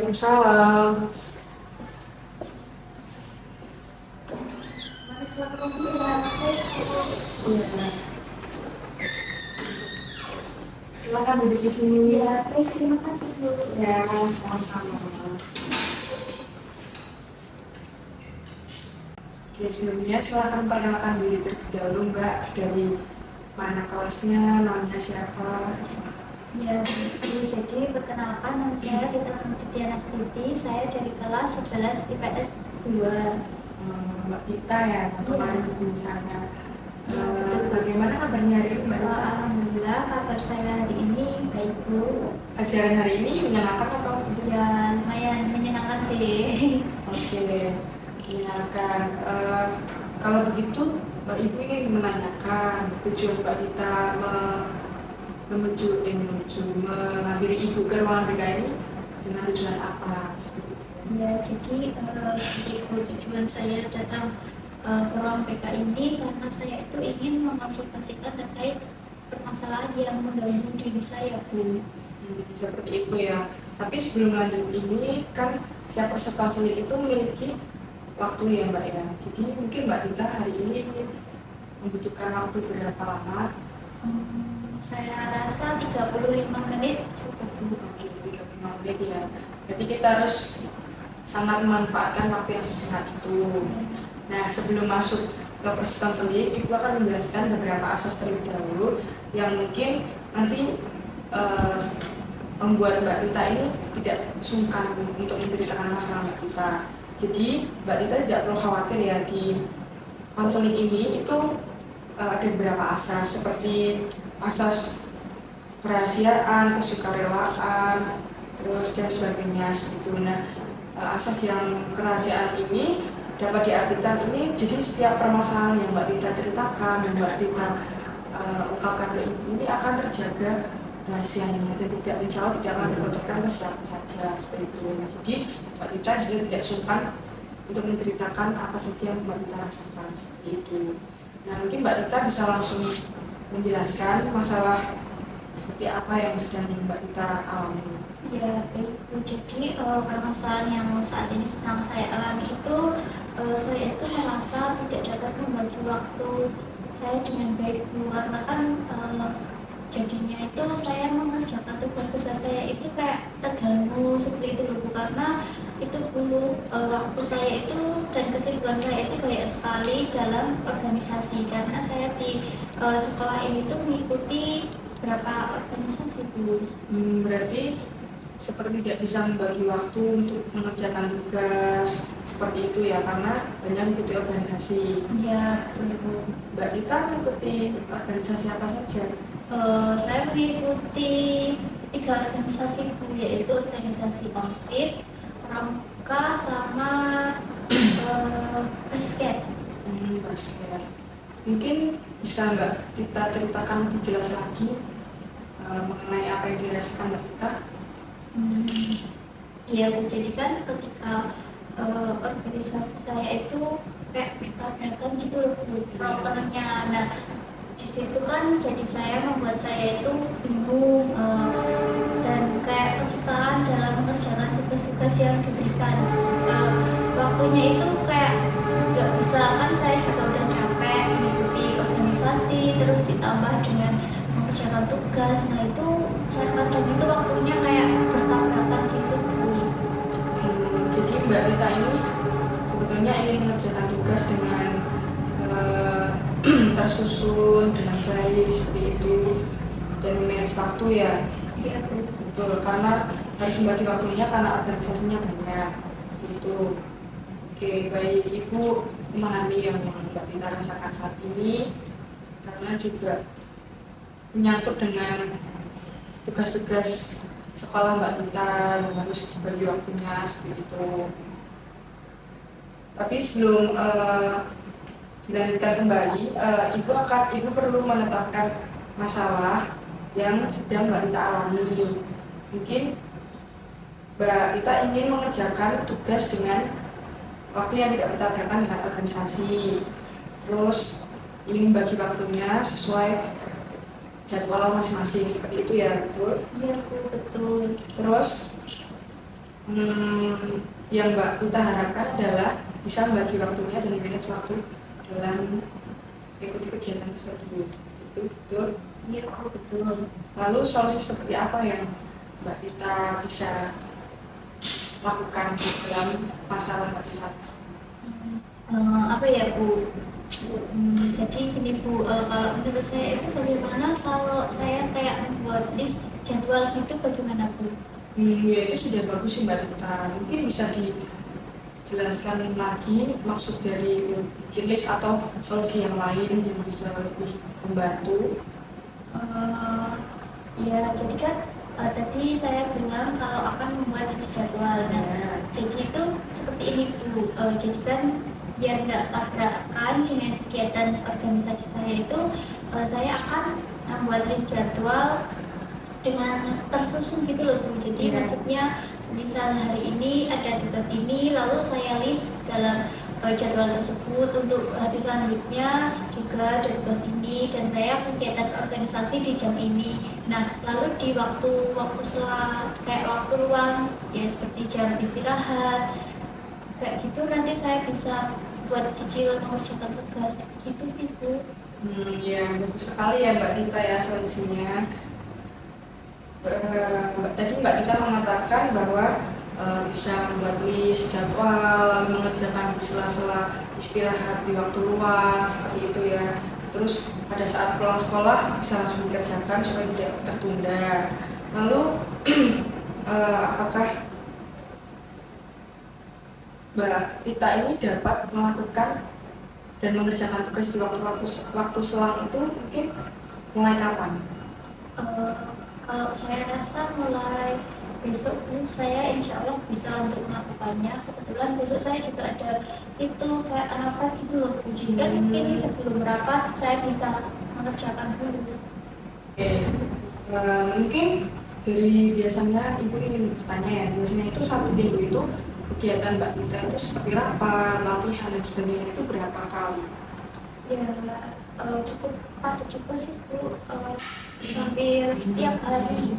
Waalaikumsalam. Iya, silakan duduk di sini. Ya, baik, terima kasih Bu. Ya, sama-sama. Oke, sebelumnya silakan perkenalkan diri terlebih dahulu, Mbak. Dari mana kelasnya, namanya siapa? Ya, Bu. Jadi perkenalkan, nama saya Tita Putitiana Astuti. Saya dari kelas 11 IPS 2. Mbak Tita ya, teman di sana. Betul. Bagaimana kabarnya hari ini, Mbak Tita? Alhamdulillah, kabar saya hari ini baik Bu. Ajaran hari ini menyenangkan atau tidak? Ya, lumayan menyenangkan sih. Oke, menyenangkan. Kalau begitu, Ibu ingin menanyakan tujuan Mbak Tita mengambil Ibu ke ruangan BK ini dengan tujuan apa? Seperti itu. Ya, jadi Ibu, tujuan saya datang ke ruang PK ini karena saya itu ingin mengonsultasikan terkait permasalahan yang mengganggu diri saya, Bu. Seperti itu ya. Tapi sebelum lanjut ini kan setiap peserta konseling itu memiliki waktu ya Mbak ya. Jadi mungkin Mbak Tita hari ini membutuhkan waktu berapa lama? Saya rasa 35 menit cukup, Bu. Oke, 35 menit ya. Jadi kita harus sangat memanfaatkan waktu yang sesingkat itu. Nah, sebelum masuk ke proses konseling, Ibu akan menjelaskan beberapa asas terlebih dahulu yang mungkin nanti membuat Mbak Tita ini tidak sungkan untuk menceritakan masalah Mbak Tita. Jadi Mbak Tita tidak perlu khawatir ya, di konseling ini itu ada beberapa asas seperti asas kerahasiaan, kesukarelaan, terus dan sebagainya seperti itu. Nah, asas yang kerahasiaan ini dapat diartikan ini jadi setiap permasalahan yang Mbak Tita ceritakan dan Mbak Tita ungkapkan ke Ibu ini akan terjaga rahasianya dan tidak, insya Allah tidak akan terbocorkan ke siapa saja seperti itu. Jadi Mbak Tita bisa tidak sungkan untuk menceritakan apa saja yang Mbak Tita rasakan seperti itu. Nah, mungkin Mbak Tita bisa langsung menjelaskan masalah seperti apa yang sedang Mbak Tita alami. Ya, baik Bu. Jadi permasalahan yang saat ini sedang saya alami itu, saya itu merasa tidak dapat membagi waktu saya dengan baik Bu. Karena kan jadinya itu saya mengerjakan tugas-tugas saya itu kayak terganggu seperti itu loh Bu. Karena itu Bu, waktu saya itu dan kesibukan saya itu banyak sekali dalam organisasi. Karena saya di sekolah ini tuh mengikuti berapa organisasi Bu. Berarti seperti tidak bisa membagi waktu untuk mengerjakan tugas seperti itu ya, karena banyak mengikuti organisasi. Ya, betul Bu. Mbak Tita mengikuti organisasi apa saja? Saya mengikuti 3 organisasi Bu, yaitu organisasi OSIS, Pramuka, sama basket. Basket. Mungkin bisa Mbak Tita ceritakan lebih jelas lagi mengenai apa yang dirasakan Mbak Tita? Iya Bu, jadi kan ketika organisasi saya itu kayak bertabrakan gitu loh Bu, prokernya. Nah, di situ kan jadi membuat saya itu bingung dan kayak kesusahan dalam mengerjakan tugas-tugas yang diberikan. Waktunya itu kayak nggak bisa, kan saya juga udah capek mengikuti organisasi terus ditambah dengan mengerjakan tugas. Nah itu saya kadang itu waktunya kayak bertabrakan gitu Bu. Jadi Mbak Tita ini sebetulnya ingin mengerjakan tugas dengan tersusun dengan baik seperti itu dan memanage waktu ya. Iya Bu. Betul, karena harus membagi waktunya karena organisasinya banyak gitu. Oke, baik, Ibu memahami yang Mbak Tita rasakan saat ini karena juga menyangkut dengan tugas-tugas sekolah Mbak Tita yang harus dibagi waktunya seperti itu. Tapi sebelum dilanjutkan kembali, Ibu perlu menetapkan masalah yang sedang Mbak Tita alami. Mungkin Mbak Tita ingin mengerjakan tugas dengan waktu yang tidak bertabrakan dengan organisasi, terus ingin membagi waktunya sesuai jadwal masing-masing seperti itu ya, betul? Iya Bu, betul. Terus yang Mbak kita harapkan adalah bisa membagi waktunya dan manage waktu dalam mengikuti kegiatan tersebut. Itu betul. Iya Bu, betul. Lalu solusi seperti apa yang Mbak Tita bisa lakukan dalam masalah Mbak Tita? Apa ya Bu? Jadi gini Bu, kalau menurut saya itu bagaimana kalau saya kayak membuat list jadwal gitu, bagaimana Bu? Ya itu sudah bagus sih Mbak Tita. Mungkin bisa dijelaskan lagi maksud dari bikin list atau solusi yang lain yang bisa lebih membantu. Ya, jadi kan tadi saya bilang kalau akan membuat list jadwal. Nah, jadi itu seperti ini Bu. Jadi kan biar nggak tabrakan dengan kegiatan organisasi saya itu, saya akan membuat list jadwal dengan tersusun gitu loh Bu. Jadi maksudnya misal hari ini ada tugas ini, lalu saya list dalam jadwal tersebut untuk hari selanjutnya juga ada tugas ini dan saya kegiatan organisasi di jam ini. Nah, lalu di waktu setelah kayak waktu luang ya seperti jam istirahat kayak gitu nanti saya bisa buat cicilan mengerjakan tugas gitu sih Bu. Ya bagus sekali ya Mbak Tita ya solusinya. Tadi Mbak Tita mengatakan bahwa bisa membuat list jadwal, mengerjakan di sela-sela istirahat di waktu luang seperti itu ya. Terus pada saat pulang sekolah bisa langsung dikerjakan supaya tidak tertunda. Lalu apakah Mbak Tita ini dapat melakukan dan mengerjakan tugas di waktu selang itu mungkin mulai kapan? Kalau saya rasa mulai besok saya insya Allah bisa untuk melakukannya. Kebetulan besok saya juga ada itu kayak rapat gitu loh Bu. Jadi kan mungkin sebelum rapat saya bisa mengerjakan dulu. Oke, mungkin dari biasanya Ibu ingin bertanya ya, biasanya itu satu minggu itu kegiatan Mbak Tita itu seperti rapat, latihan dan sebagainya itu berapa kali? Ya cukup padat juga sih Bu, hampir setiap hari.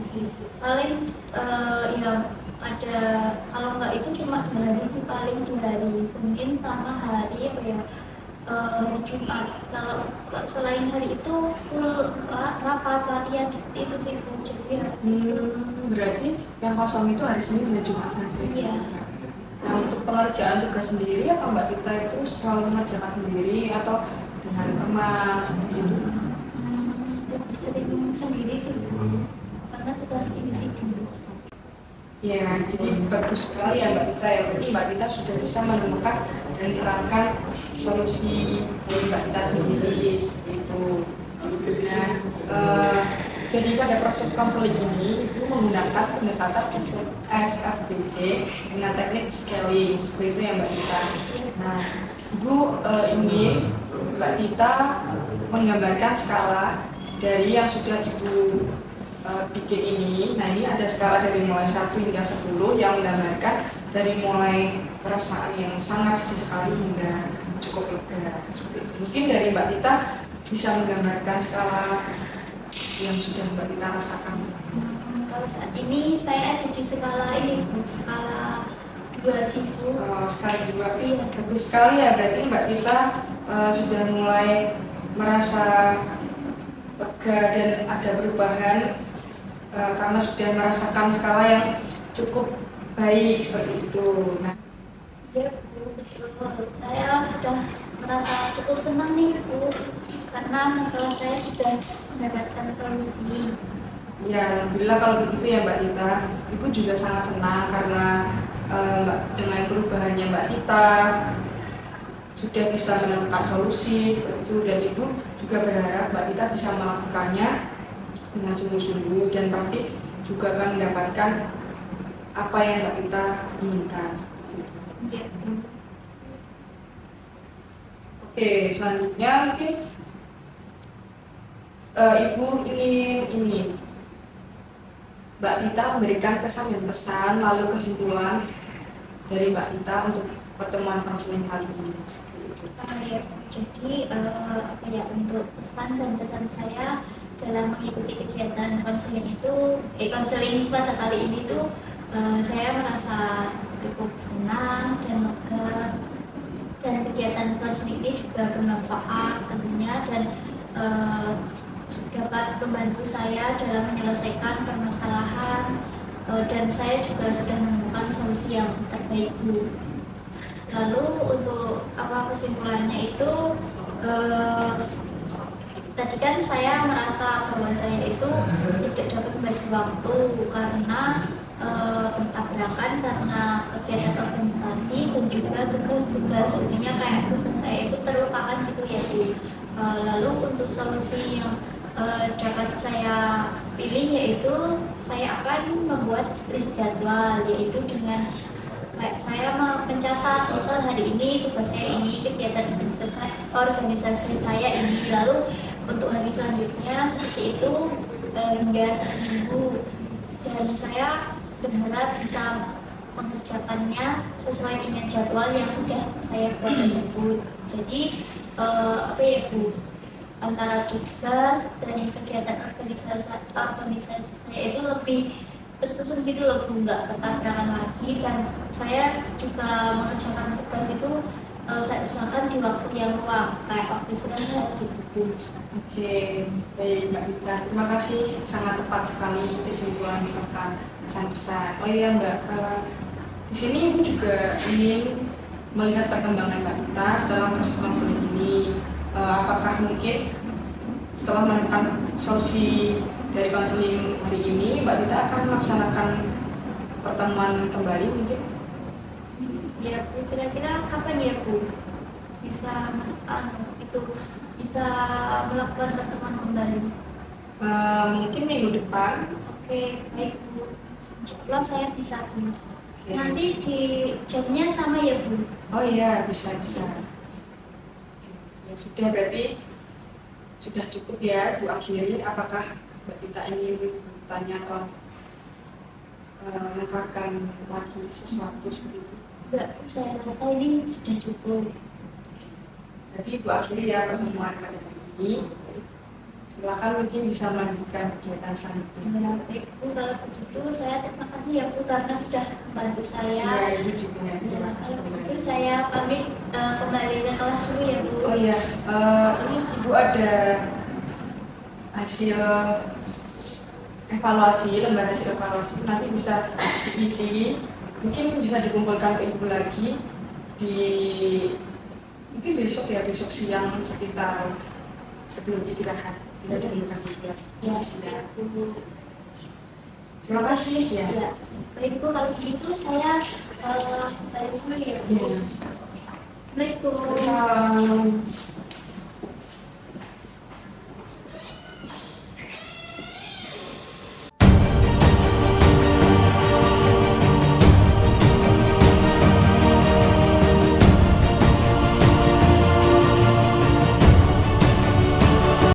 Paling yang ada kalau nggak itu cuma 2 hari sih, paling di hari Senin sama hari apa ya hari Jumat. Kalau selain hari itu full rapat latihan seperti itu sih Bu. Jadi ya Berarti yang kosong itu hari Senin dan Jumat saja? Iya. Nah untuk pengerjaan tugas sendiri apa Mbak Tita itu selalu mengerjakan sendiri atau dengan teman seperti itu? Lebih sering sendiri sih Bu, karena tugas individu. Ya, jadi bagus sekali ya Mbak Tita ya. Berarti Mbak Tita sudah bisa menemukan dan menerapkan solusi dari Mbak Tita sendiri seperti itu. Nah, jadi pada proses konseling ini Ibu menggunakan pendekatan SFBC dengan teknik scaling seperti itu ya Mbak Tita. Nah, Ibu ini Mbak Tita menggambarkan skala dari yang sudah Ibu bikin ini. Nah ini ada skala dari mulai 1 hingga 10 yang menggambarkan dari mulai perasaan yang sangat sedih sekali hingga cukup lega seperti itu. Mungkin dari Mbak Tita bisa menggambarkan skala yang sudah Mbak Tita rasakan. Kalau saat ini saya ada di skala ini Bu, skala 2 sih Bu. Skala 2. Iya. Bagus sekali ya, berarti Mbak Tita sudah mulai merasa lega dan ada perubahan karena sudah merasakan skala yang cukup baik seperti itu. Nah, Iya Bu, betul. Saya sudah merasa cukup senang nih Bu, karena masalah saya sudah mendapatkan solusi. ya alhamdulillah kalau begitu ya Mbak Tita. Ibu juga sangat senang karena dengan perubahannya Mbak Tita sudah bisa menemukan solusi seperti itu dan Ibu juga berharap Mbak Tita bisa melakukannya dengan sungguh-sungguh dan pasti juga akan mendapatkan apa yang Mbak Tita inginkan. Iya. Oke, selanjutnya mungkin Ibu ingin Mbak Tita memberikan kesan dan pesan lalu kesimpulan dari Mbak Tita untuk pertemuan konseling kali ini. Ya, jadi apa ya, untuk pesan dan pesan saya dalam mengikuti kegiatan konseling itu konseling pada kali ini tuh saya merasa cukup senang dan lega, dan kegiatan konseling ini juga bermanfaat tentunya, dan eh, dapat membantu saya dalam menyelesaikan permasalahan, dan saya juga sudah menemukan solusi yang terbaik, Bu. Lalu untuk apa kesimpulannya itu, eh, tadi kan saya merasa bahwa saya itu tidak dapat membagi waktu karena bertabrakan karena kegiatan organisasi dan juga tugas-tugas, intinya kayak tugas saya itu terlupakan gitu ya, Bu. Lalu untuk solusi yang dapat saya pilih yaitu saya akan membuat list jadwal, yaitu dengan kayak saya mau mencatat misal hari ini tugas saya ini, kegiatan organisasi saya ini, lalu untuk hari selanjutnya seperti itu hingga seminggu, dan saya berharap bisa mengerjakannya sesuai dengan jadwal yang sudah saya buat tersebut. Jadi apa ya, Bu, antara tugas dan kegiatan organisasi saya itu lebih tersusun gitu loh, Bu, nggak bertabrakan lagi, dan saya juga mengerjakan tugas itu saya usahakan di waktu yang luang kayak waktu istirahat gitu, Bu. Oke, baik Mbak Dita. Terima kasih, sangat tepat sekali kesimpulan serta pesan-pesan. Oh iya Mbak, di sini Ibu juga ingin melihat perkembangan Mbak Dita setelah proses konseling ini. Apakah mungkin setelah menemukan solusi dari konseling hari ini, Mbak Dita akan melaksanakan pertemuan kembali mungkin? Ya, Bu, kira-kira kapan ya, Bu, bisa bisa melakukan pertemuan kembali? Mungkin minggu depan. Oke, baik, Bu. Insyaallah saya bisa, Bu. Oke. Nanti di jamnya sama ya, Bu? Oh iya, bisa. Ya sudah, berarti sudah cukup ya Bu akhiri. Apakah Mbak Dita ingin bertanya atau menambahkan lagi sesuatu seperti itu? Enggak, Bu, saya rasa ini sudah cukup. Jadi Bu akhiri ya pertemuan pada hari ini. Silakan mungkin bisa melanjutkan kegiatan selanjutnya. Ya, baik, Bu, kalau begitu saya terima kasih ya, Bu, karena sudah membantu saya. Ya, Ibu juga ya. Ya, kalau begitu saya pamit kembali ke kelas dulu ya, Bu. Oh iya, ini Ibu ada hasil evaluasi, lembar hasil evaluasi, nanti bisa diisi, mungkin bisa dikumpulkan ke Ibu lagi di mungkin besok ya, besok siang sekitar sebelum istirahat bisa dikumpulkan ke Ibu lagi. Ya, Siang. Bu. Terima kasih ya. Ya, baik, Bu, kalau begitu saya balik dulu ya, Bu. Ya. Assalamualaikum. Salam.